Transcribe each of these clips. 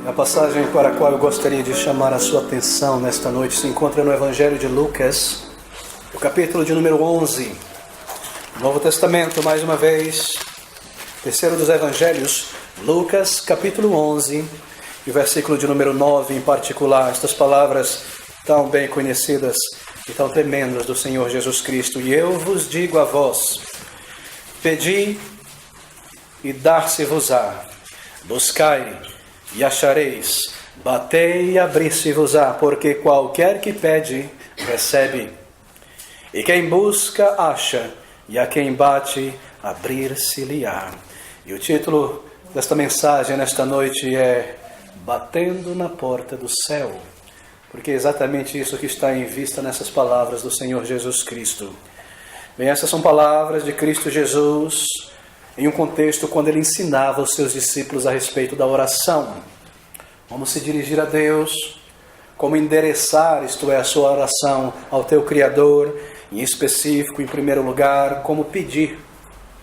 A passagem para a qual eu gostaria de chamar a sua atenção nesta noite se encontra no Evangelho de Lucas, o capítulo de número 11. Novo Testamento, mais uma vez, terceiro dos Evangelhos, Lucas, capítulo 11, e o versículo de número 9 em particular. Estas palavras tão bem conhecidas e tão tremendas do Senhor Jesus Cristo. E eu vos digo a vós, pedi e dar-se-vos-á, buscai e achareis, batei e abrir-se-vos-á, porque qualquer que pede, recebe. E quem busca, acha, e a quem bate, abrir-se-lhe-á. E o título desta mensagem nesta noite é Batendo na Porta do Céu, porque é exatamente isso que está em vista nessas palavras do Senhor Jesus Cristo. Bem, essas são palavras de Cristo Jesus em um contexto quando ele ensinava os seus discípulos a respeito da oração. Como se dirigir a Deus, como endereçar, isto é, a sua oração ao teu Criador, em específico, em primeiro lugar, como pedir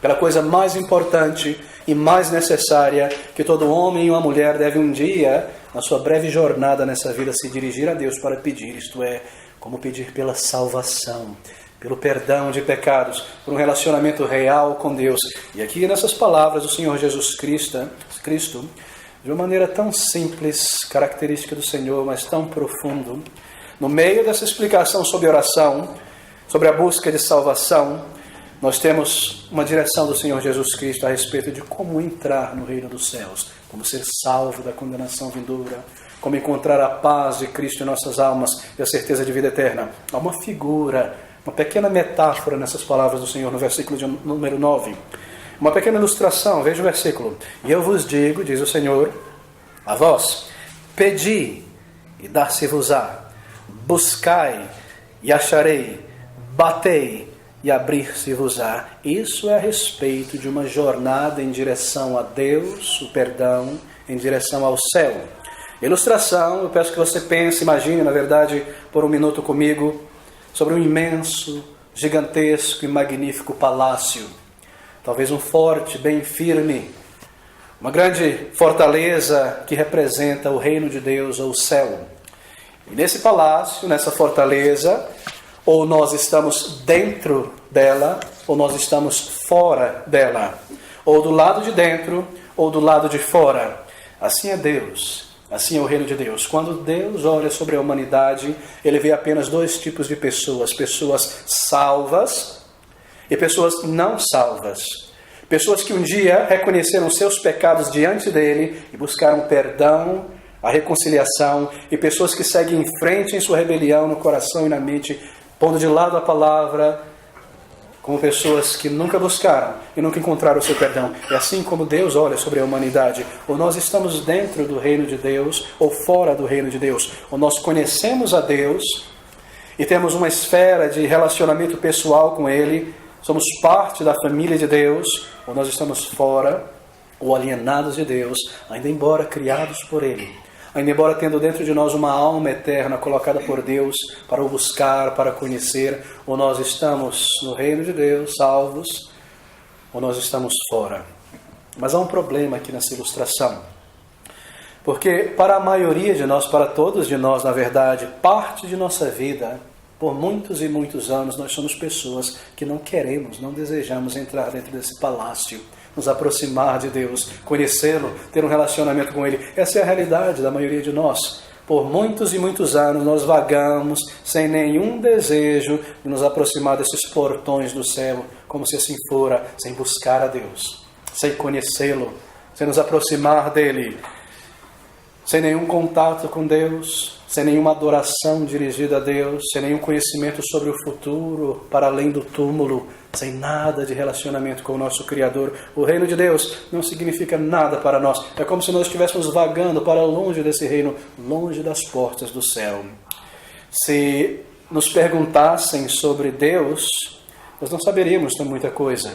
pela coisa mais importante e mais necessária que todo homem e uma mulher deve um dia, na sua breve jornada nessa vida, se dirigir a Deus para pedir, isto é, como pedir pela salvação, pelo perdão de pecados, por um relacionamento real com Deus. E aqui nessas palavras do Senhor Jesus Cristo, de uma maneira tão simples, característica do Senhor, mas tão profundo, no meio dessa explicação sobre oração, sobre a busca de salvação, nós temos uma direção do Senhor Jesus Cristo a respeito de como entrar no reino dos céus, como ser salvo da condenação vindoura, como encontrar a paz de Cristo em nossas almas e a certeza de vida eterna. Há uma figura, uma pequena metáfora nessas palavras do Senhor no versículo de número 9. Uma pequena ilustração, veja o versículo. E eu vos digo, diz o Senhor, a vós, pedi e dar-se-vos-á, buscai e acharei, batei e abrir-se-vos-á. Isso é a respeito de uma jornada em direção a Deus, o perdão, em direção ao céu. Ilustração, eu peço que você pense, imagine, na verdade, por um minuto comigo, sobre um imenso, gigantesco e magnífico palácio. Talvez um forte, bem firme, uma grande fortaleza que representa o reino de Deus ou o céu. E nesse palácio, nessa fortaleza, ou nós estamos dentro dela, ou nós estamos fora dela. Ou do lado de dentro, ou do lado de fora. Assim é Deus. Assim é o reino de Deus. Quando Deus olha sobre a humanidade, ele vê apenas dois tipos de pessoas. Pessoas salvas e pessoas não salvas. Pessoas que um dia reconheceram seus pecados diante dele e buscaram perdão, a reconciliação. E pessoas que seguem em frente em sua rebelião no coração e na mente, pondo de lado a palavra, como pessoas que nunca buscaram e nunca encontraram o seu perdão. É assim como Deus olha sobre a humanidade. Ou nós estamos dentro do reino de Deus, ou fora do reino de Deus. Ou nós conhecemos a Deus e temos uma esfera de relacionamento pessoal com Ele, somos parte da família de Deus, ou nós estamos fora, ou alienados de Deus, ainda embora criados por Ele. Ainda embora tendo dentro de nós uma alma eterna colocada por Deus para o buscar, para conhecer, ou nós estamos no reino de Deus, salvos, ou nós estamos fora. Mas há um problema aqui nessa ilustração. Porque para a maioria de nós, para todos de nós, na verdade, parte de nossa vida, por muitos e muitos anos, nós somos pessoas que não queremos, não desejamos entrar dentro desse palácio, nos aproximar de Deus, conhecê-lo, ter um relacionamento com Ele. Essa é a realidade da maioria de nós. Por muitos e muitos anos nós vagamos sem nenhum desejo de nos aproximar desses portões do céu, como se assim fora, sem buscar a Deus, sem conhecê-lo, sem nos aproximar dEle, sem nenhum contato com Deus, sem nenhuma adoração dirigida a Deus, sem nenhum conhecimento sobre o futuro, para além do túmulo, sem nada de relacionamento com o nosso Criador. O reino de Deus não significa nada para nós. É como se nós estivéssemos vagando para longe desse reino, longe das portas do céu. Se nos perguntassem sobre Deus, nós não saberíamos muita coisa.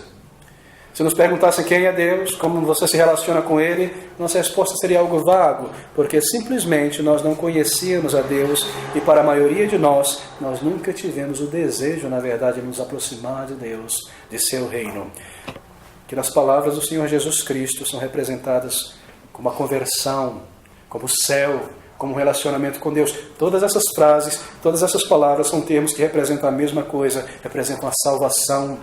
Se nos perguntassem quem é Deus, como você se relaciona com Ele, nossa resposta seria algo vago, porque simplesmente nós não conhecíamos a Deus e para a maioria de nós nunca tivemos o desejo, na verdade, de nos aproximar de Deus, de seu reino. Que nas palavras do Senhor Jesus Cristo são representadas como a conversão, como céu, como relacionamento com Deus. Todas essas frases, todas essas palavras são termos que representam a mesma coisa, representam a salvação,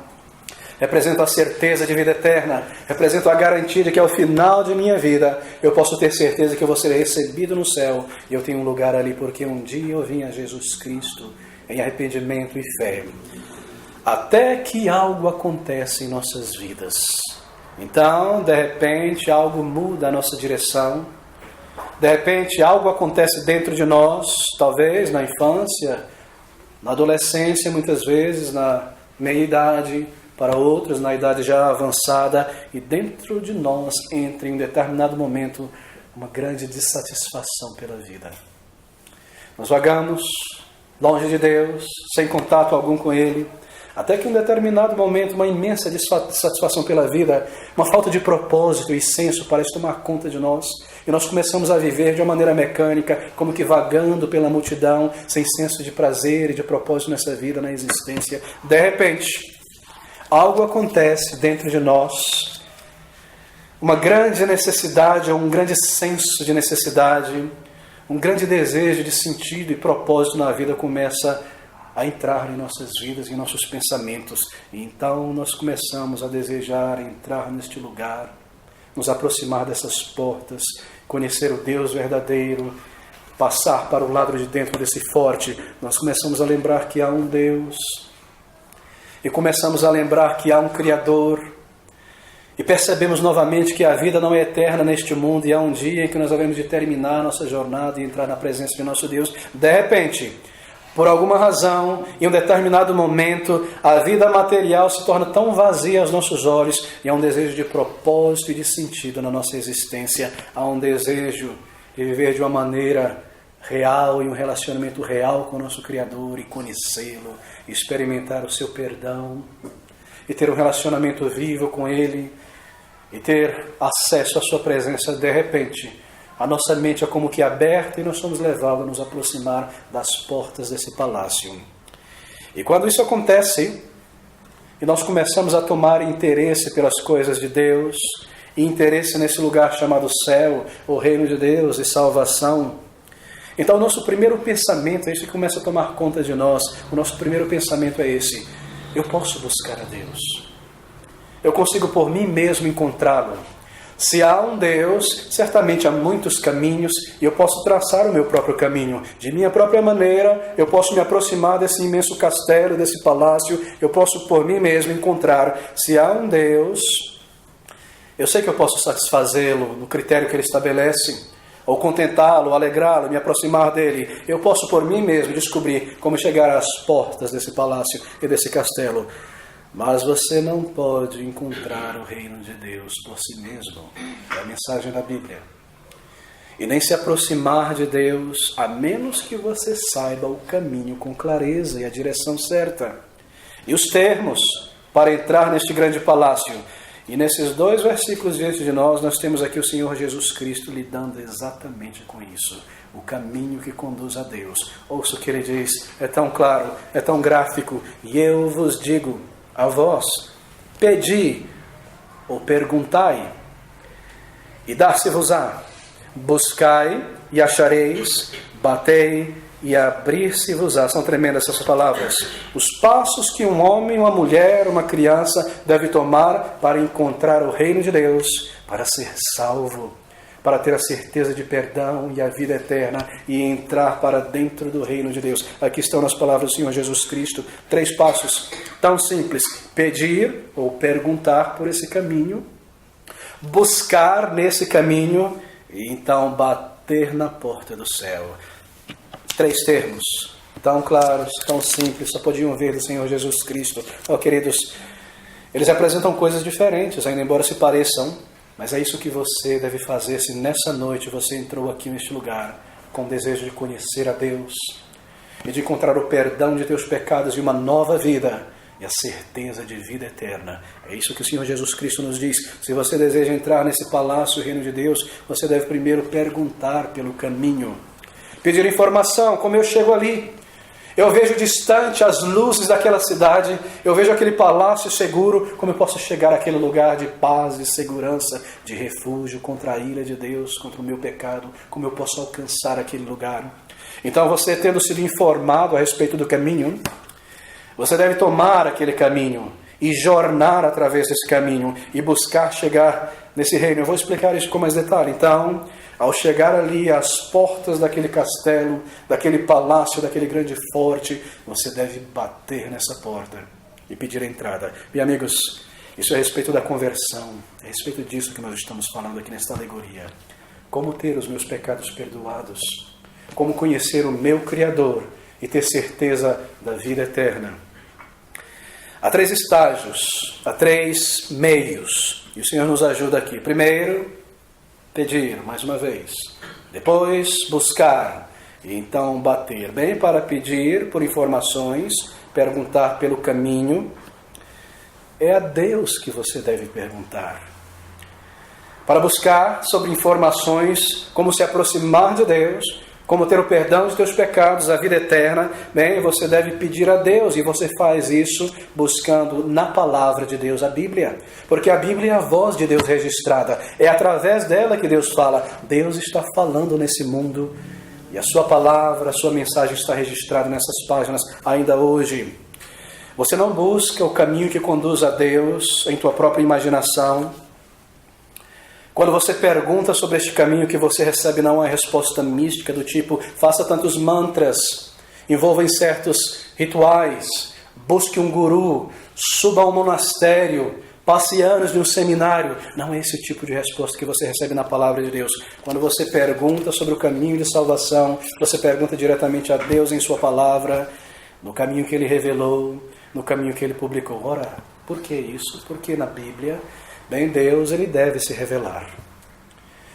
representam a certeza de vida eterna, representam a garantia de que ao final de minha vida eu posso ter certeza que eu vou ser recebido no céu e eu tenho um lugar ali porque um dia eu vim a Jesus Cristo em arrependimento e fé. Até que algo acontece em nossas vidas. Então, de repente, algo muda a nossa direção. De repente, algo acontece dentro de nós, talvez na infância, na adolescência, muitas vezes, na meia-idade, para outros, na idade já avançada, e dentro de nós entra em um determinado momento uma grande dissatisfação pela vida. Nós vagamos longe de Deus, sem contato algum com Ele, até que em um determinado momento uma imensa dissatisfação pela vida, uma falta de propósito e senso parece tomar conta de nós, e nós começamos a viver de uma maneira mecânica, como que vagando pela multidão, sem senso de prazer e de propósito nessa vida, na existência. De repente, algo acontece dentro de nós, uma grande necessidade, um grande senso de necessidade, um grande desejo de sentido e propósito na vida começa a entrar em nossas vidas, em nossos pensamentos. E então nós começamos a desejar entrar neste lugar, nos aproximar dessas portas, conhecer o Deus verdadeiro, passar para o lado de dentro desse forte. Nós começamos a lembrar que há um Deus, e começamos a lembrar que há um Criador, e percebemos novamente que a vida não é eterna neste mundo, e há um dia em que nós havemos de terminar nossa jornada e entrar na presença de nosso Deus. De repente, por alguma razão, em um determinado momento, a vida material se torna tão vazia aos nossos olhos, e há um desejo de propósito e de sentido na nossa existência. Há um desejo de viver de uma maneira real, e um relacionamento real com o nosso Criador, e conhecê-lo, experimentar o seu perdão, e ter um relacionamento vivo com Ele, e ter acesso à sua presença. De repente, a nossa mente é como que aberta e nós somos levados a nos aproximar das portas desse palácio. E quando isso acontece, e nós começamos a tomar interesse pelas coisas de Deus, e interesse nesse lugar chamado céu, o reino de Deus e salvação, então o nosso primeiro pensamento é esse que começa a tomar conta de nós. O nosso primeiro pensamento é esse: eu posso buscar a Deus. Eu consigo por mim mesmo encontrá-lo. Se há um Deus, certamente há muitos caminhos, e eu posso traçar o meu próprio caminho. De minha própria maneira, eu posso me aproximar desse imenso castelo, desse palácio, eu posso por mim mesmo encontrar. Se há um Deus, eu sei que eu posso satisfazê-lo no critério que Ele estabelece, ou contentá-lo, alegrá-lo, me aproximar dele. Eu posso por mim mesmo descobrir como chegar às portas desse palácio e desse castelo. Mas você não pode encontrar o reino de Deus por si mesmo. É a mensagem da Bíblia. E nem se aproximar de Deus, a menos que você saiba o caminho com clareza e a direção certa. E os termos para entrar neste grande palácio. E nesses 2 versículos diante de nós temos aqui o Senhor Jesus Cristo lidando exatamente com isso. O caminho que conduz a Deus. Ouça o que Ele diz. É tão claro, é tão gráfico. E eu vos digo a vós: pedi ou perguntai, e dar-se-vos-á. Buscai e achareis, batei e abrir-se-vos-á. São tremendas essas palavras. Os passos que um homem, uma mulher, uma criança deve tomar para encontrar o reino de Deus, para ser salvo, para ter a certeza de perdão e a vida eterna e entrar para dentro do reino de Deus. Aqui estão as palavras do Senhor Jesus Cristo. 3 passos tão simples: pedir ou perguntar por esse caminho, buscar nesse caminho e então bater na porta do céu. 3 termos tão claros, tão simples, só podiam ver do Senhor Jesus Cristo. Queridos, eles apresentam coisas diferentes, ainda embora se pareçam. Mas é isso que você deve fazer se nessa noite você entrou aqui neste lugar com o desejo de conhecer a Deus e de encontrar o perdão de teus pecados e uma nova vida e a certeza de vida eterna. É isso que o Senhor Jesus Cristo nos diz. Se você deseja entrar nesse palácio, o reino de Deus, você deve primeiro perguntar pelo caminho, pedir informação: como eu chego ali? Eu vejo distante as luzes daquela cidade, eu vejo aquele palácio seguro, como eu posso chegar àquele lugar de paz, de segurança, de refúgio contra a ira de Deus, contra o meu pecado, como eu posso alcançar aquele lugar. Então você, tendo sido informado a respeito do caminho, você deve tomar aquele caminho e jornar através desse caminho e buscar chegar nesse reino. Eu vou explicar isso com mais detalhe. Então, ao chegar ali às portas daquele castelo, daquele palácio, daquele grande forte, você deve bater nessa porta e pedir a entrada. E amigos, isso é a respeito da conversão, é a respeito disso que nós estamos falando aqui nesta alegoria. Como ter os meus pecados perdoados, como conhecer o meu Criador e ter certeza da vida eterna. Há 3 estágios, há 3 meios, e o Senhor nos ajuda aqui. Primeiro, pedir, mais uma vez. Depois, buscar, e então bater. Bem, para pedir por informações, perguntar pelo caminho, é a Deus que você deve perguntar. Para buscar sobre informações, como se aproximar de Deus, como ter o perdão de teus pecados, a vida eterna, bem, você deve pedir a Deus, e você faz isso buscando na palavra de Deus, a Bíblia. Porque a Bíblia é a voz de Deus registrada, é através dela que Deus fala. Deus está falando nesse mundo, e a sua palavra, a sua mensagem está registrada nessas páginas ainda hoje. Você não busca o caminho que conduz a Deus em tua própria imaginação. Quando você pergunta sobre este caminho, que você recebe não é resposta mística do tipo, faça tantos mantras, envolva em certos rituais, busque um guru, suba a um monastério, passe anos de um seminário. Não é esse tipo de resposta que você recebe na palavra de Deus. Quando você pergunta sobre o caminho de salvação, você pergunta diretamente a Deus em sua palavra, no caminho que Ele revelou, no caminho que Ele publicou. Ora, por que isso? Porque na Bíblia, bem, Deus, Ele deve se revelar.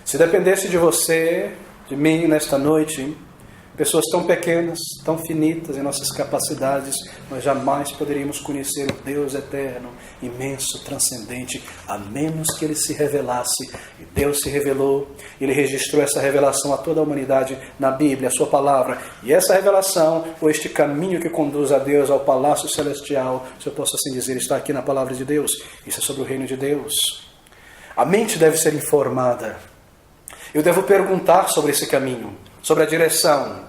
Se dependesse de você, de mim, nesta noite, pessoas tão pequenas, tão finitas em nossas capacidades, nós jamais poderíamos conhecer o Deus eterno, imenso, transcendente, a menos que Ele se revelasse. E Deus se revelou, Ele registrou essa revelação a toda a humanidade na Bíblia, a sua palavra. E essa revelação, ou este caminho que conduz a Deus ao palácio celestial, se eu posso assim dizer, está aqui na palavra de Deus. Isso é sobre o reino de Deus. A mente deve ser informada. Eu devo perguntar sobre esse caminho, sobre a direção,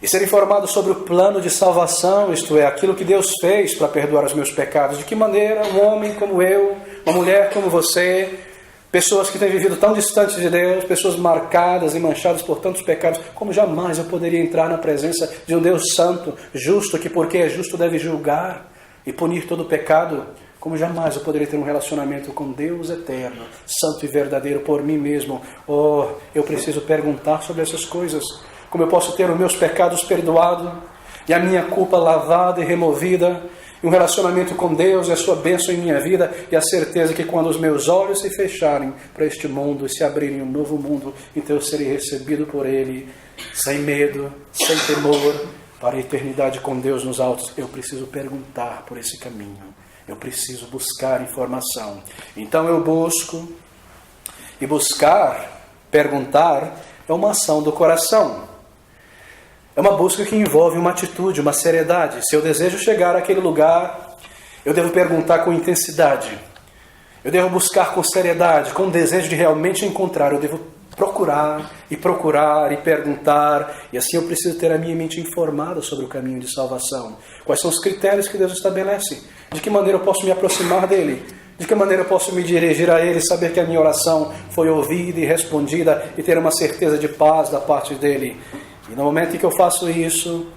e ser informado sobre o plano de salvação, isto é, aquilo que Deus fez para perdoar os meus pecados. De que maneira um homem como eu, uma mulher como você, pessoas que têm vivido tão distantes de Deus, pessoas marcadas e manchadas por tantos pecados, como jamais eu poderia entrar na presença de um Deus santo, justo, que porque é justo deve julgar e punir todo o pecado. Como jamais eu poderia ter um relacionamento com Deus eterno, santo e verdadeiro por mim mesmo. Oh, eu preciso perguntar sobre essas coisas. Como eu posso ter os meus pecados perdoados e a minha culpa lavada e removida, e um relacionamento com Deus e a sua bênção em minha vida, e a certeza que quando os meus olhos se fecharem para este mundo e se abrirem um novo mundo, então eu serei recebido por Ele, sem medo, sem temor, para a eternidade com Deus nos altos. Eu preciso perguntar por esse caminho. Eu preciso buscar informação. Então eu busco, e buscar, perguntar, é uma ação do coração. É uma busca que envolve uma atitude, uma seriedade. Se eu desejo chegar àquele lugar, eu devo perguntar com intensidade. Eu devo buscar com seriedade, com o desejo de realmente encontrar. Eu devo procurar e perguntar, e assim eu preciso ter a minha mente informada sobre o caminho de salvação. Quais são os critérios que Deus estabelece? De que maneira eu posso me aproximar dEle? De que maneira eu posso me dirigir a Ele, saber que a minha oração foi ouvida e respondida, e ter uma certeza de paz da parte dEle? E no momento em que eu faço isso,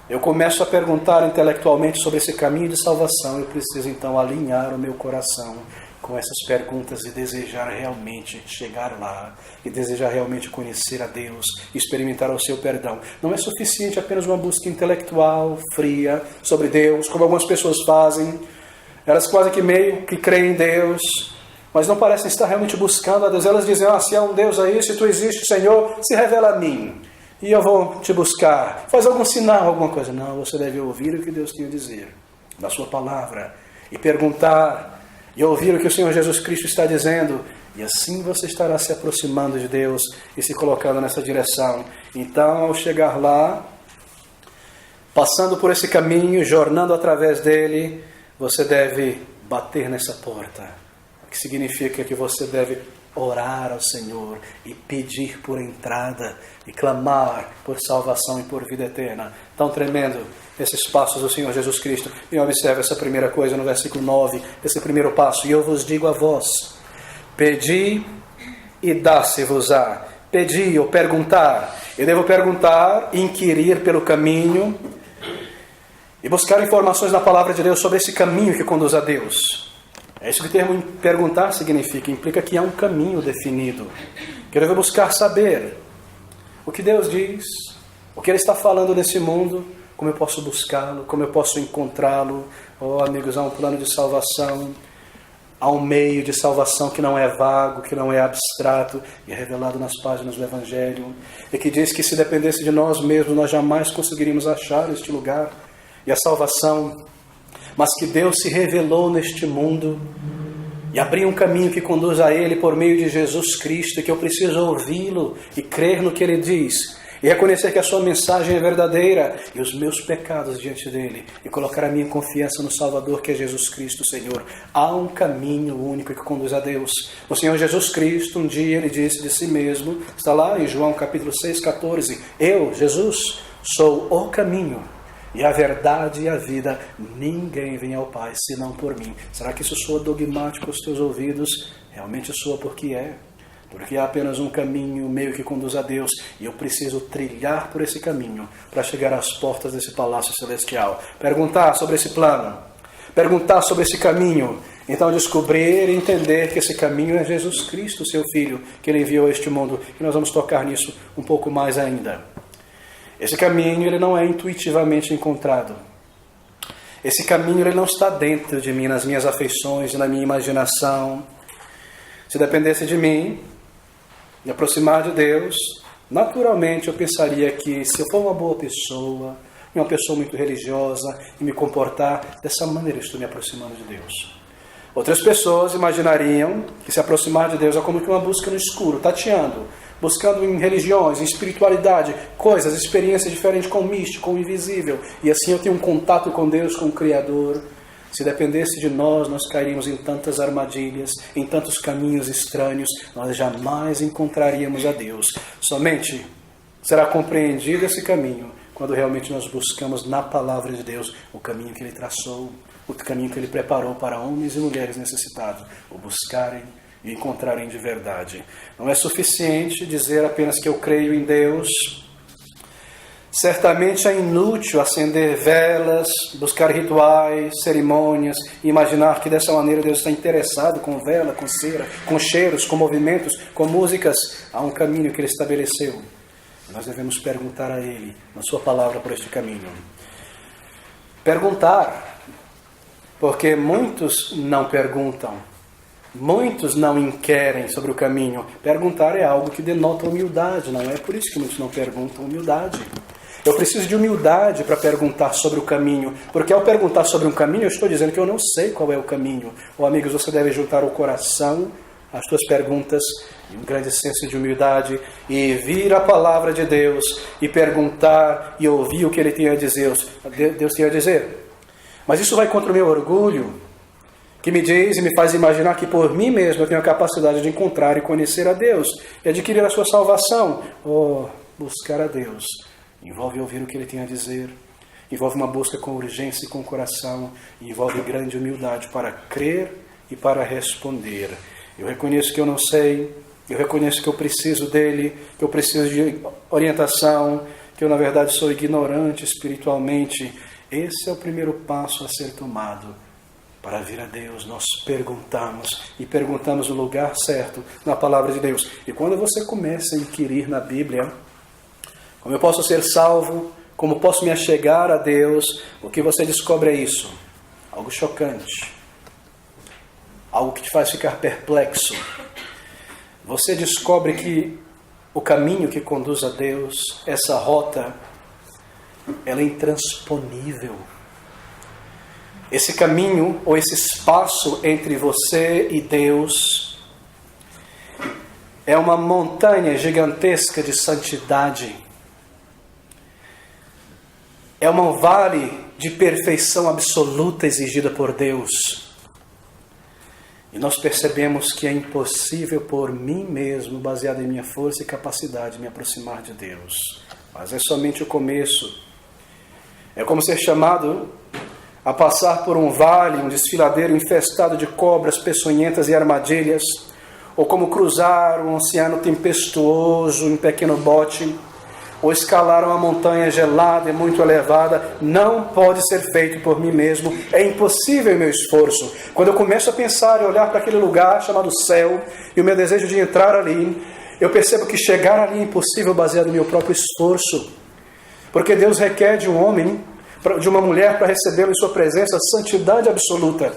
eu começo a perguntar intelectualmente sobre esse caminho de salvação. Eu preciso então alinhar o meu coração com essas perguntas e desejar realmente chegar lá, e desejar realmente conhecer a Deus, experimentar o seu perdão. Não é suficiente apenas uma busca intelectual, fria, sobre Deus, como algumas pessoas fazem. Elas quase que meio que creem em Deus, mas não parecem estar realmente buscando a Deus. Elas dizem, se há um Deus aí, se tu existes, Senhor, se revela a mim, e eu vou te buscar. Faz algum sinal, alguma coisa. Não, você deve ouvir o que Deus tem a dizer, da sua palavra, e perguntar, e ouvir o que o Senhor Jesus Cristo está dizendo, e assim você estará se aproximando de Deus e se colocando nessa direção. Então, ao chegar lá, passando por esse caminho, jornando através dele, você deve bater nessa porta, o que significa que você deve orar ao Senhor e pedir por entrada e clamar por salvação e por vida eterna. Tão tremendo esses passos do Senhor Jesus Cristo. E observe essa primeira coisa no versículo 9, esse primeiro passo: e eu vos digo a vós, pedi e dá-se-vos-á. Pedi ou perguntar. Eu devo perguntar, inquirir pelo caminho e buscar informações na palavra de Deus sobre esse caminho que conduz a Deus. É isso que o termo perguntar significa. Implica que há um caminho definido, que eu devo buscar saber o que Deus diz, o que Ele está falando nesse mundo, como eu posso buscá-lo, como eu posso encontrá-lo. Oh, amigos, há um plano de salvação, há um meio de salvação que não é vago, que não é abstrato, e é revelado nas páginas do Evangelho, e que diz que se dependesse de nós mesmos, nós jamais conseguiríamos achar este lugar e a salvação, mas que Deus se revelou neste mundo e abriu um caminho que conduz a Ele por meio de Jesus Cristo, e que eu preciso ouvi-lo e crer no que Ele diz, e reconhecer que a sua mensagem é verdadeira, e os meus pecados diante dele, e colocar a minha confiança no Salvador, que é Jesus Cristo, Senhor. Há um caminho único que conduz a Deus. O Senhor Jesus Cristo, um dia, Ele disse de si mesmo, está lá em João capítulo 6,14, eu, Jesus, sou o caminho, e a verdade e a vida, ninguém vem ao Pai senão por mim. Será que isso soa dogmático aos teus ouvidos? Realmente soa, porque é. Porque há apenas um caminho, um meio que conduz a Deus, e eu preciso trilhar por esse caminho para chegar às portas desse palácio celestial. Perguntar sobre esse plano, perguntar sobre esse caminho, então descobrir e entender que esse caminho é Jesus Cristo, seu Filho, que Ele enviou a este mundo, e nós vamos tocar nisso um pouco mais ainda. Esse caminho, ele não é intuitivamente encontrado. Esse caminho, ele não está dentro de mim, nas minhas afeições, na minha imaginação. Se dependesse de mim, me aproximar de Deus, naturalmente eu pensaria que se eu for uma boa pessoa, uma pessoa muito religiosa, e me comportar dessa maneira, eu estou me aproximando de Deus. Outras pessoas imaginariam que se aproximar de Deus é como que uma busca no escuro, tateando, buscando em religiões, em espiritualidade, coisas, experiências diferentes com o místico, com o invisível. E assim eu tenho um contato com Deus, com o Criador. Se dependesse de nós, nós cairíamos em tantas armadilhas, em tantos caminhos estranhos, nós jamais encontraríamos a Deus. Somente será compreendido esse caminho quando realmente nós buscamos na palavra de Deus o caminho que Ele traçou, o caminho que Ele preparou para homens e mulheres necessitados, o buscarem e encontrarem de verdade. Não é suficiente dizer apenas que eu creio em Deus. Certamente é inútil acender velas, buscar rituais, cerimônias, e imaginar que dessa maneira Deus está interessado com vela, com cera, com cheiros, com movimentos, com músicas. Há um caminho que Ele estabeleceu. Nós devemos perguntar a Ele, na sua palavra, por este caminho. Perguntar, porque muitos não perguntam. Muitos não inquirem sobre o caminho. Perguntar é algo que denota humildade, não é? Por isso que muitos não perguntam. Humildade. Eu preciso de humildade para perguntar sobre o caminho, porque ao perguntar sobre um caminho, eu estou dizendo que eu não sei qual é o caminho. Ou, amigos, você deve juntar o coração, as suas perguntas, e um grande senso de humildade, e vir a palavra de Deus, e perguntar, e ouvir o que Ele tem a dizer. Deus tem a dizer. Mas isso vai contra o meu orgulho, que me diz e me faz imaginar que por mim mesmo eu tenho a capacidade de encontrar e conhecer a Deus, e adquirir a sua salvação. Oh, buscar a Deus envolve ouvir o que Ele tem a dizer, envolve uma busca com urgência e com coração, e envolve grande humildade para crer e para responder. Eu reconheço que eu não sei, eu reconheço que eu preciso dEle, que eu preciso de orientação, que eu na verdade sou ignorante espiritualmente. Esse é o primeiro passo a ser tomado. Para vir a Deus, nós perguntamos, e perguntamos o lugar certo na palavra de Deus. E quando você começa a inquirir na Bíblia, como eu posso ser salvo, como posso me achegar a Deus, o que você descobre é isso. Algo chocante. Algo que te faz ficar perplexo. Você descobre que o caminho que conduz a Deus, essa rota, ela é intransponível. Esse caminho, ou esse espaço entre você e Deus, é uma montanha gigantesca de santidade. é um vale de perfeição absoluta exigida por Deus. E nós percebemos que é impossível por mim mesmo, baseado em minha força e capacidade, me aproximar de Deus. Mas é somente o começo. É como ser chamado a passar por um vale, um desfiladeiro infestado de cobras peçonhentas e armadilhas, ou como cruzar um oceano tempestuoso em pequeno bote, ou escalar uma montanha gelada e muito elevada. Não pode ser feito por mim mesmo, é impossível o meu esforço. Quando eu começo a pensar e olhar para aquele lugar chamado céu, e o meu desejo de entrar ali, eu percebo que chegar ali é impossível baseado no meu próprio esforço, porque Deus requer de um homem, de uma mulher, para recebê-lo em sua presença, santidade absoluta,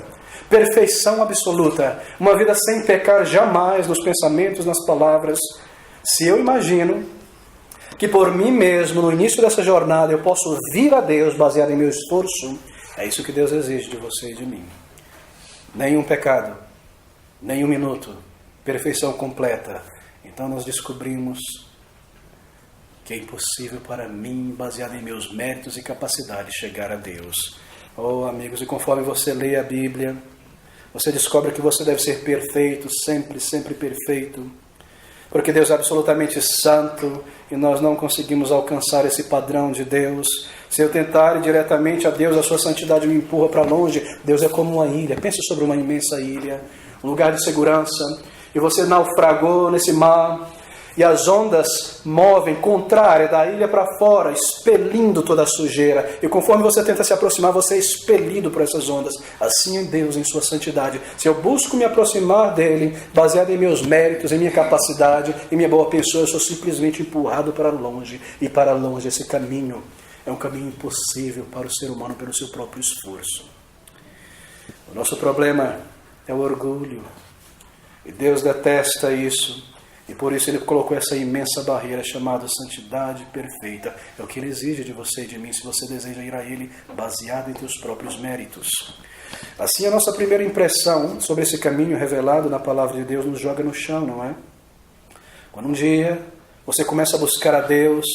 perfeição absoluta, uma vida sem pecar jamais nos pensamentos, nas palavras. Se eu imagino que por mim mesmo, no início dessa jornada, eu posso vir a Deus baseado em meu esforço, é isso que Deus exige de você e de mim. Nenhum pecado, nenhum minuto, perfeição completa. Então nós descobrimos que é impossível para mim, baseado em meus méritos e capacidades, chegar a Deus. Oh, amigos, e conforme você lê a Bíblia, você descobre que você deve ser perfeito, sempre, sempre perfeito. Porque Deus é absolutamente santo e nós não conseguimos alcançar esse padrão de Deus. Se eu tentar ir diretamente a Deus, a sua santidade me empurra para longe. Deus é como uma ilha. Pense sobre uma imensa ilha, um lugar de segurança. E você naufragou nesse mar e as ondas movem contrária da ilha para fora, expelindo toda a sujeira. E conforme você tenta se aproximar, você é expelido por essas ondas. Assim é Deus em sua santidade. Se eu busco me aproximar dele, baseado em meus méritos, em minha capacidade, em minha boa pessoa, eu sou simplesmente empurrado para longe. E para longe esse caminho é um caminho impossível para o ser humano pelo seu próprio esforço. O nosso problema é o orgulho. E Deus detesta isso. E por isso Ele colocou essa imensa barreira chamada santidade perfeita. É o que Ele exige de você e de mim, se você deseja ir a Ele baseado em teus próprios méritos. Assim, a nossa primeira impressão sobre esse caminho revelado na palavra de Deus nos joga no chão, não é? Quando um dia você começa a buscar a Deus,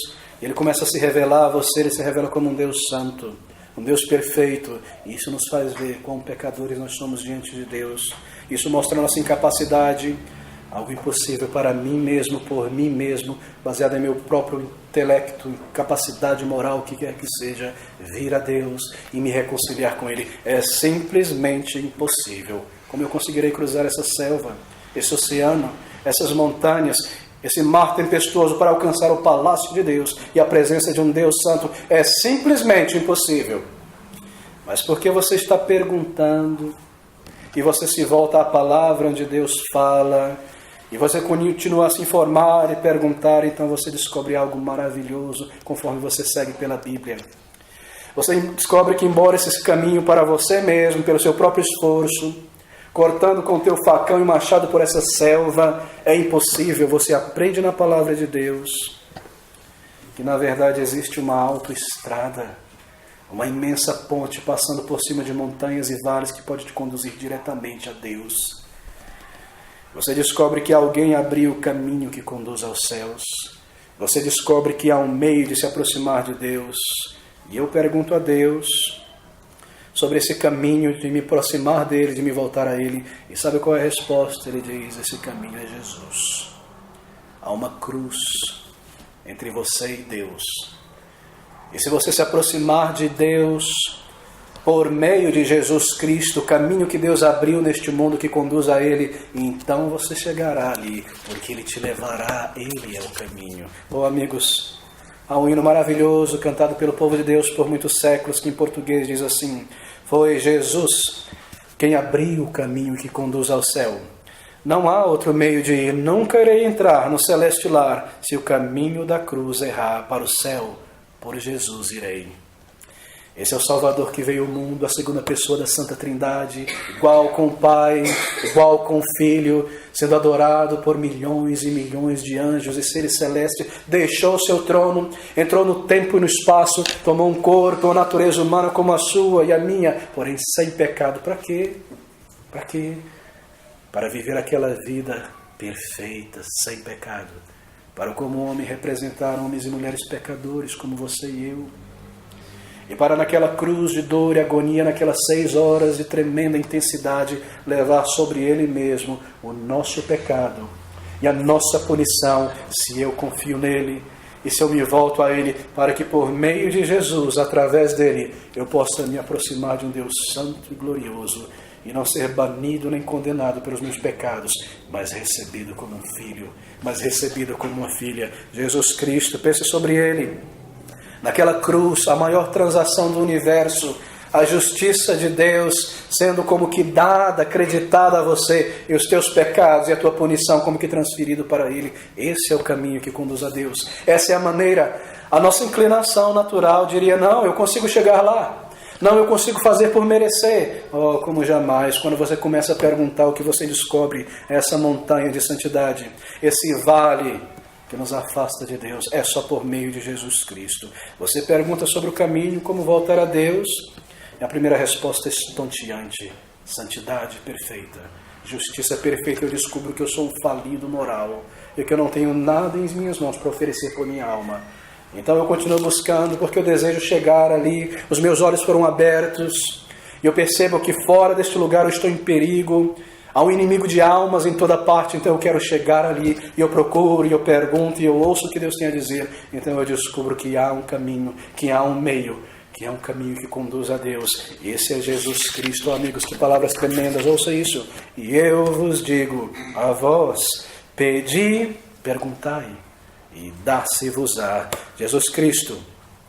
e Ele começa a se revelar a você, Ele se revela como um Deus santo, um Deus perfeito. E isso nos faz ver quão pecadores nós somos diante de Deus. Isso mostra a nossa incapacidade, algo impossível para mim mesmo, por mim mesmo, baseado em meu próprio intelecto, capacidade moral, o que quer que seja, vir a Deus e me reconciliar com Ele. É simplesmente impossível. Como eu conseguirei cruzar essa selva, esse oceano, essas montanhas, esse mar tempestuoso para alcançar o palácio de Deus e a presença de um Deus santo? É simplesmente impossível. Mas por que você está perguntando e você se volta à palavra onde Deus fala, e você continua a se informar e perguntar, então você descobre algo maravilhoso conforme você segue pela Bíblia. Você descobre que embora esse caminho para você mesmo, pelo seu próprio esforço, cortando com o teu facão e machado por essa selva, é impossível. Você aprende na palavra de Deus que na verdade existe uma autoestrada, uma imensa ponte passando por cima de montanhas e vales que pode te conduzir diretamente a Deus. Você descobre que alguém abriu o caminho que conduz aos céus. Você descobre que há um meio de se aproximar de Deus. E eu pergunto a Deus sobre esse caminho de me aproximar dEle, de me voltar a Ele. E sabe qual é a resposta? Ele diz: esse caminho é Jesus. Há uma cruz entre você e Deus. E se você se aproximar de Deus por meio de Jesus Cristo, o caminho que Deus abriu neste mundo que conduz a Ele, então você chegará ali, porque Ele te levará, Ele é o caminho. Oh, amigos, há um hino maravilhoso cantado pelo povo de Deus por muitos séculos, que em português diz assim: foi Jesus quem abriu o caminho que conduz ao céu. Não há outro meio de ir, nunca irei entrar no celeste lar, se o caminho da cruz errar, para o céu por Jesus irei. Esse é o Salvador que veio ao mundo, a segunda pessoa da Santa Trindade, igual com o Pai, igual com o Filho, sendo adorado por milhões e milhões de anjos e seres celestes, deixou o seu trono, entrou no tempo e no espaço, tomou um corpo, uma natureza humana como a sua e a minha, porém sem pecado. Para quê? Para quê? Para viver aquela vida perfeita, sem pecado, para como homem representar homens e mulheres pecadores como você e eu. e para naquela cruz de dor e agonia, naquelas 6 horas de tremenda intensidade, levar sobre Ele mesmo o nosso pecado e a nossa punição, se eu confio nele e se eu me volto a Ele, para que por meio de Jesus, através dele, eu possa me aproximar de um Deus santo e glorioso, e não ser banido nem condenado pelos meus pecados, mas recebido como um filho, mas recebido como uma filha. Jesus Cristo, pense sobre Ele. Naquela cruz, a maior transação do universo, a justiça de Deus sendo como que dada, acreditada a você, e os teus pecados e a tua punição como que transferido para Ele. Esse é o caminho que conduz a Deus. Essa é a maneira. A nossa inclinação natural diria, não, eu consigo chegar lá. Não, eu consigo fazer por merecer. Oh, como jamais, quando você começa a perguntar, o que você descobre é essa montanha de santidade, esse vale que nos afasta de Deus, é só por meio de Jesus Cristo. Você pergunta sobre o caminho, como voltar a Deus, e a primeira resposta é estonteante: santidade perfeita, justiça perfeita. Eu descubro que eu sou um falido moral, e que eu não tenho nada em minhas mãos para oferecer por minha alma. Então eu continuo buscando, porque eu desejo chegar ali. Os meus olhos foram abertos, e eu percebo que fora deste lugar eu estou em perigo. Há um inimigo de almas em toda parte, então eu quero chegar ali, e eu procuro, e eu pergunto, e eu ouço o que Deus tem a dizer. Então eu descubro que há um caminho, que há um meio, que é um caminho que conduz a Deus. Esse é Jesus Cristo. Amigos, que palavras tremendas, ouça isso. E eu vos digo a vós, pedi, perguntai, e dá-se-vos-á. Jesus Cristo,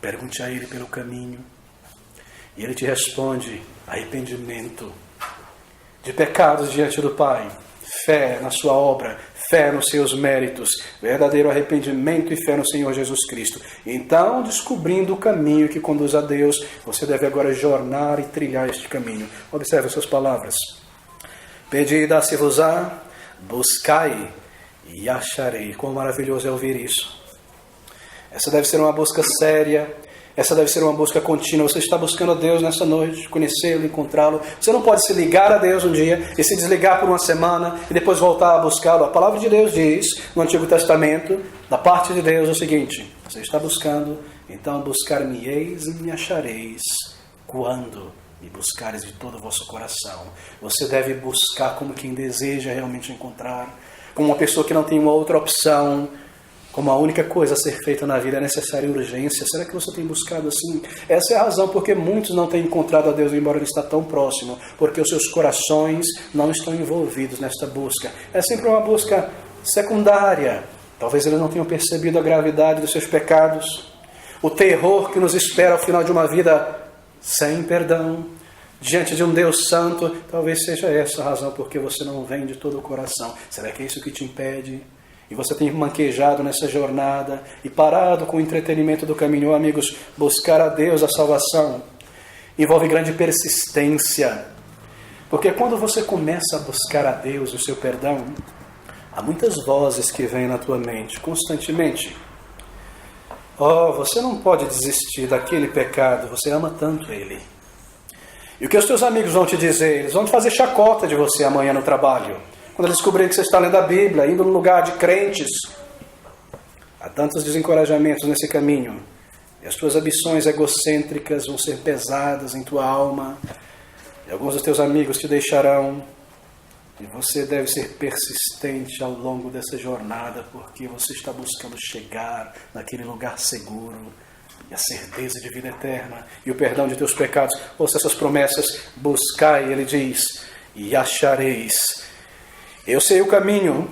pergunte a Ele pelo caminho, e Ele te responde: arrependimento de pecados diante do Pai, fé na sua obra, fé nos seus méritos, verdadeiro arrependimento e fé no Senhor Jesus Cristo. Então, descobrindo o caminho que conduz a Deus, você deve agora jornar e trilhar este caminho. Observe as suas palavras. Pedi e dá-se-vos-á, buscai e acharei. Quão maravilhoso é ouvir isso. Essa deve ser uma busca séria. Essa deve ser uma busca contínua. Você está buscando a Deus nessa noite, conhecê-lo, encontrá-lo. Você não pode se ligar a Deus um dia e se desligar por uma semana e depois voltar a buscá-lo. A palavra de Deus diz, no Antigo Testamento, da parte de Deus, o seguinte: você está buscando, então buscar-me-eis e me achareis, quando me buscares de todo o vosso coração. Você deve buscar como quem deseja realmente encontrar, como uma pessoa que não tem uma outra opção. Como a única coisa a ser feita na vida é necessária urgência. Será que você tem buscado assim? Essa é a razão porque muitos não têm encontrado a Deus, embora Ele está tão próximo, porque os seus corações não estão envolvidos nesta busca. É sempre uma busca secundária. Talvez eles não tenham percebido a gravidade dos seus pecados, o terror que nos espera ao final de uma vida sem perdão, diante de um Deus santo. Talvez seja essa a razão porque você não vem de todo o coração. Será que é isso que te impede? E você tem manquejado nessa jornada e parado com o entretenimento do caminho. Amigos, buscar a Deus, a salvação, envolve grande persistência. Porque quando você começa a buscar a Deus, o seu perdão, há muitas vozes que vêm na tua mente constantemente. Oh, você não pode desistir daquele pecado, você ama tanto ele. E o que os teus amigos vão te dizer? Eles vão te fazer chacota de você amanhã no trabalho. Quando eles descobrirem que você está lendo a Bíblia, indo no lugar de crentes. Há tantos desencorajamentos nesse caminho. E as tuas ambições egocêntricas vão ser pesadas em tua alma. E alguns dos teus amigos te deixarão. E você deve ser persistente ao longo dessa jornada, porque você está buscando chegar naquele lugar seguro. E a certeza de vida eterna. E o perdão de teus pecados. Ouça essas promessas. Buscai, ele diz, e achareis. Eu sei o caminho,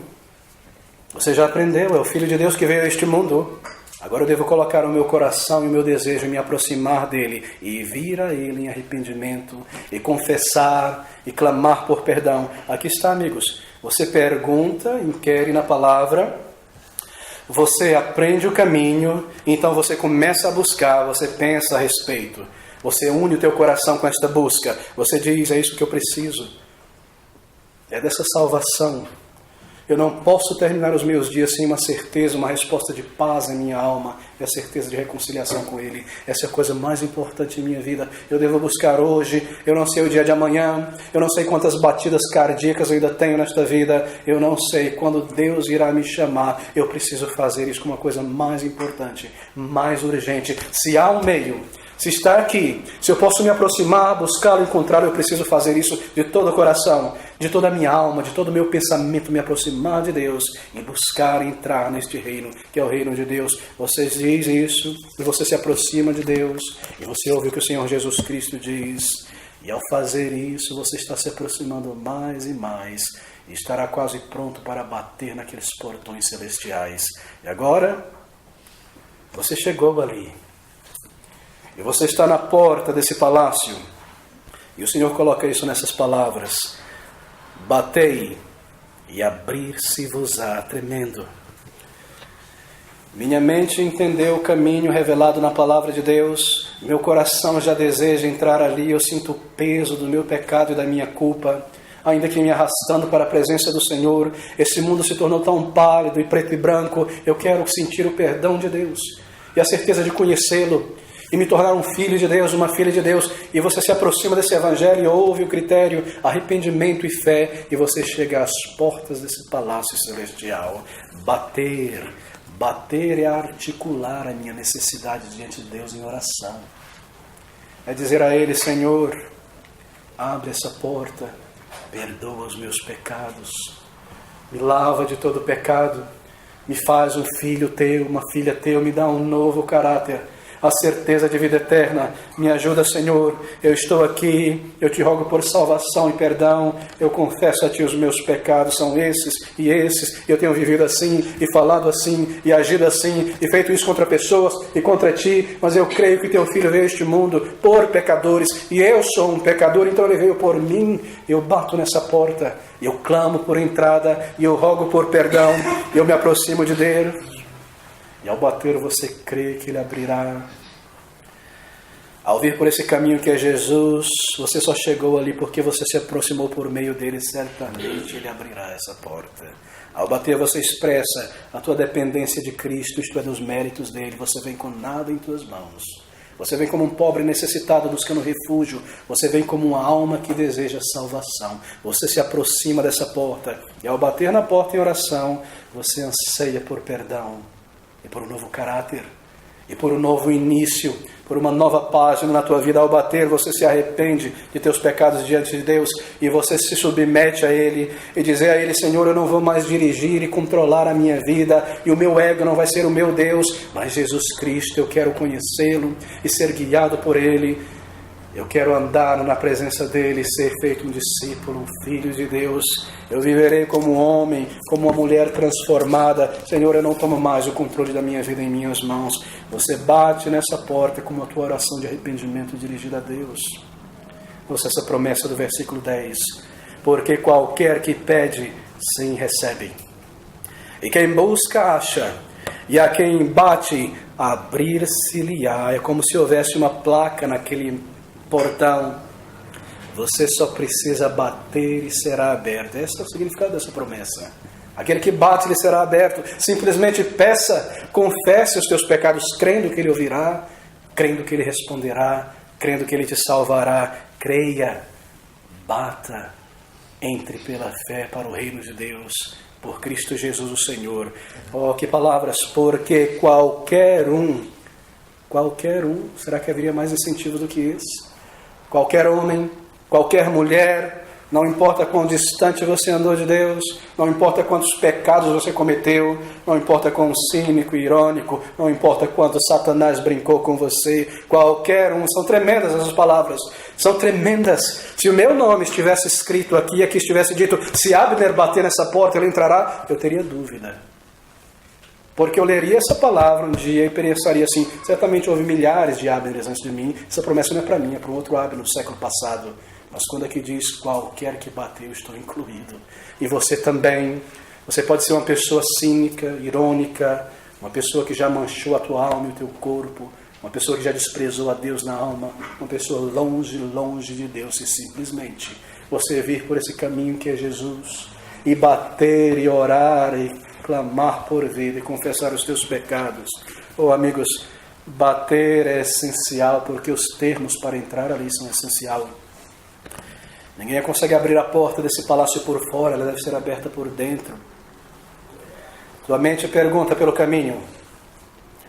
você já aprendeu, é o Filho de Deus que veio a este mundo. Agora eu devo colocar o meu coração e o meu desejo em me aproximar dele e vir a ele em arrependimento e confessar e clamar por perdão. Aqui está, amigos, você pergunta, inquire na palavra, você aprende o caminho, então você começa a buscar, você pensa a respeito, você une o teu coração com esta busca, você diz, é isso que eu preciso. É dessa salvação. Eu não posso terminar os meus dias sem uma certeza, uma resposta de paz em minha alma e a certeza de reconciliação com Ele. Essa é a coisa mais importante em minha vida. Eu devo buscar hoje. Eu não sei o dia de amanhã. Eu não sei quantas batidas cardíacas eu ainda tenho nesta vida. Eu não sei quando Deus irá me chamar. Eu preciso fazer isso como uma coisa mais importante, mais urgente. Se há um meio, Se está aqui, se eu posso me aproximar, buscá-lo, encontrá-lo, eu preciso fazer isso de todo o coração, de toda a minha alma, de todo o meu pensamento, me aproximar de Deus e buscar entrar neste reino, que é o reino de Deus. Você diz isso, e você se aproxima de Deus, e você ouve o que o Senhor Jesus Cristo diz, e ao fazer isso, você está se aproximando mais e mais, e estará quase pronto para bater naqueles portões celestiais. E agora, você chegou ali. E você está na porta desse palácio. E o Senhor coloca isso nessas palavras. Batei e abrir-se-vos-á. Tremendo. Minha mente entendeu o caminho revelado na palavra de Deus. Meu coração já deseja entrar ali. Eu sinto o peso do meu pecado e da minha culpa, ainda que me arrastando para a presença do Senhor. Esse mundo se tornou tão pálido e preto e branco. Eu quero sentir o perdão de Deus e a certeza de conhecê-lo e me tornar um filho de Deus, uma filha de Deus. E você se aproxima desse evangelho e ouve o critério arrependimento e fé, e você chega às portas desse palácio celestial. Bater é articular a minha necessidade diante de Deus em oração. É dizer a Ele: Senhor, abre essa porta, perdoa os meus pecados, me lava de todo pecado, me faz um filho teu, uma filha teu, me dá um novo caráter, a certeza de vida eterna. Me ajuda, Senhor, eu estou aqui, eu te rogo por salvação e perdão. Eu confesso a Ti os meus pecados, são esses e esses, eu tenho vivido assim, e falado assim, e agido assim, e feito isso contra pessoas e contra Ti, mas eu creio que Teu Filho veio a este mundo por pecadores, e eu sou um pecador, então Ele veio por mim. Eu bato nessa porta, eu clamo por entrada, e eu rogo por perdão, e eu me aproximo de Deus. E ao bater, você crê que Ele abrirá. Ao vir por esse caminho que é Jesus, você só chegou ali porque você se aproximou por meio dele. Certamente Ele abrirá essa porta. Ao bater, você expressa a tua dependência de Cristo, isto é, dos méritos dele. Você vem com nada em tuas mãos. Você vem como um pobre necessitado buscando refúgio. Você vem como uma alma que deseja salvação. Você se aproxima dessa porta. E ao bater na porta em oração, você anseia por perdão e por um novo caráter, e por um novo início, por uma nova página na tua vida. Ao bater, você se arrepende de teus pecados diante de Deus, e você se submete a Ele, e dizer a Ele: Senhor, eu não vou mais dirigir e controlar a minha vida, e o meu ego não vai ser o meu Deus, mas Jesus Cristo, eu quero conhecê-lo e ser guiado por Ele. Eu quero andar na presença dEle, ser feito um discípulo, um filho de Deus. Eu viverei como um homem, como uma mulher transformada. Senhor, eu não tomo mais o controle da minha vida em minhas mãos. Você bate nessa porta com a tua oração de arrependimento dirigida a Deus. Ouça essa promessa do versículo 10. Porque qualquer que pede, sim recebe. E quem busca, acha. E a quem bate, abrir-se-lhe-á. É como se houvesse uma placa naquele portão. Você só precisa bater e será aberto. Esse é o significado dessa promessa. Aquele que bate, lhe será aberto. Simplesmente peça, confesse os teus pecados, crendo que Ele ouvirá, crendo que Ele responderá, crendo que Ele te salvará. Creia, bata, entre pela fé para o reino de Deus, por Cristo Jesus o Senhor. Oh, que palavras! Porque qualquer um, será que haveria mais incentivo do que esse? Qualquer homem, qualquer mulher, não importa quão distante você andou de Deus, não importa quantos pecados você cometeu, não importa quão cínico e irônico, não importa quanto Satanás brincou com você, qualquer um. São tremendas essas palavras, são tremendas. Se o meu nome estivesse escrito aqui, aqui estivesse dito: se Abner bater nessa porta, ele entrará, eu teria dúvida. Porque eu leria essa palavra um dia e pensaria assim: certamente houve milhares de Abners antes de mim, essa promessa não é para mim, é para um outro Abner no século passado. Mas quando aqui diz qualquer que bateu, eu estou incluído. E você também. Você pode ser uma pessoa cínica, irônica, uma pessoa que já manchou a tua alma e o teu corpo, uma pessoa que já desprezou a Deus na alma, uma pessoa longe de Deus. E simplesmente você vir por esse caminho que é Jesus, e bater e orar e clamar por vida e confessar os teus pecados. Oh, amigos, bater é essencial, porque os termos para entrar ali são essenciais. Ninguém consegue abrir a porta desse palácio por fora, ela deve ser aberta por dentro. Tua mente pergunta pelo caminho,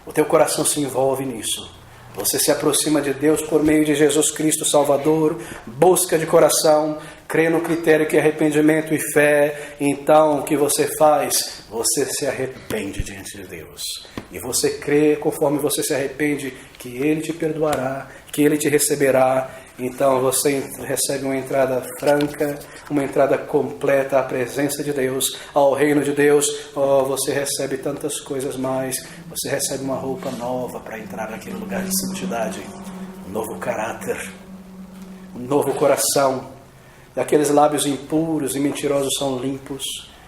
o teu coração se envolve nisso. Você se aproxima de Deus por meio de Jesus Cristo Salvador, busca de coração, crê no critério que é arrependimento e fé. Então o que você faz? Você se arrepende diante de Deus. E você crê, conforme você se arrepende, que Ele te perdoará, que Ele te receberá. Então você recebe uma entrada franca, uma entrada completa à presença de Deus, ao reino de Deus. Oh, você recebe tantas coisas mais. Você recebe uma roupa nova para entrar naquele lugar de santidade. Um novo caráter, um novo coração. E aqueles lábios impuros e mentirosos são limpos.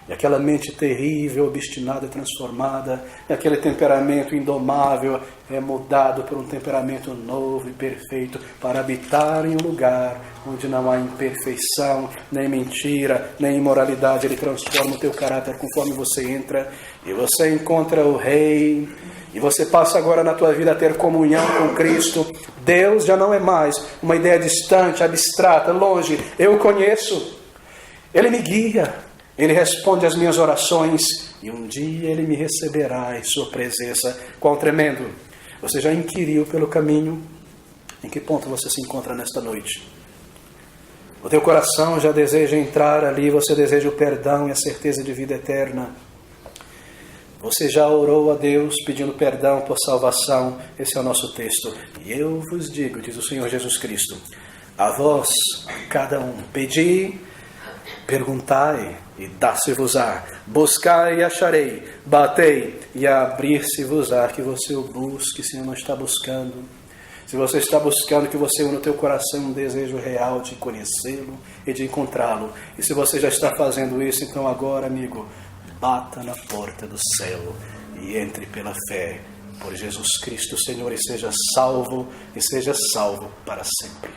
E aquela mente terrível, obstinada, transformada, e aquele temperamento indomável é mudado por um temperamento novo e perfeito para habitar em um lugar onde não há imperfeição, nem mentira, nem imoralidade. Ele transforma o teu caráter conforme você entra e você encontra o Rei. E você passa agora na tua vida a ter comunhão com Cristo. Deus já não é mais uma ideia distante, abstrata, longe. Eu o conheço. Ele me guia. Ele responde às minhas orações. E um dia Ele me receberá em sua presença. Quão tremendo! Você já inquiriu pelo caminho? Em que ponto você se encontra nesta noite? O teu coração já deseja entrar ali. Você deseja o perdão e a certeza de vida eterna. Você já orou a Deus pedindo perdão por salvação? Esse é o nosso texto. E eu vos digo, diz o Senhor Jesus Cristo, a vós, cada um, pedi, perguntai e dá-se-vos-á, buscai e acharei, batei e abrir-se-vos-á. Que você o busque, se não está buscando. Se você está buscando, que você une no teu coração um desejo real de conhecê-lo e de encontrá-lo. E se você já está fazendo isso, então agora, amigo, bata na porta do céu e entre pela fé por Jesus Cristo, Senhor, e seja salvo para sempre.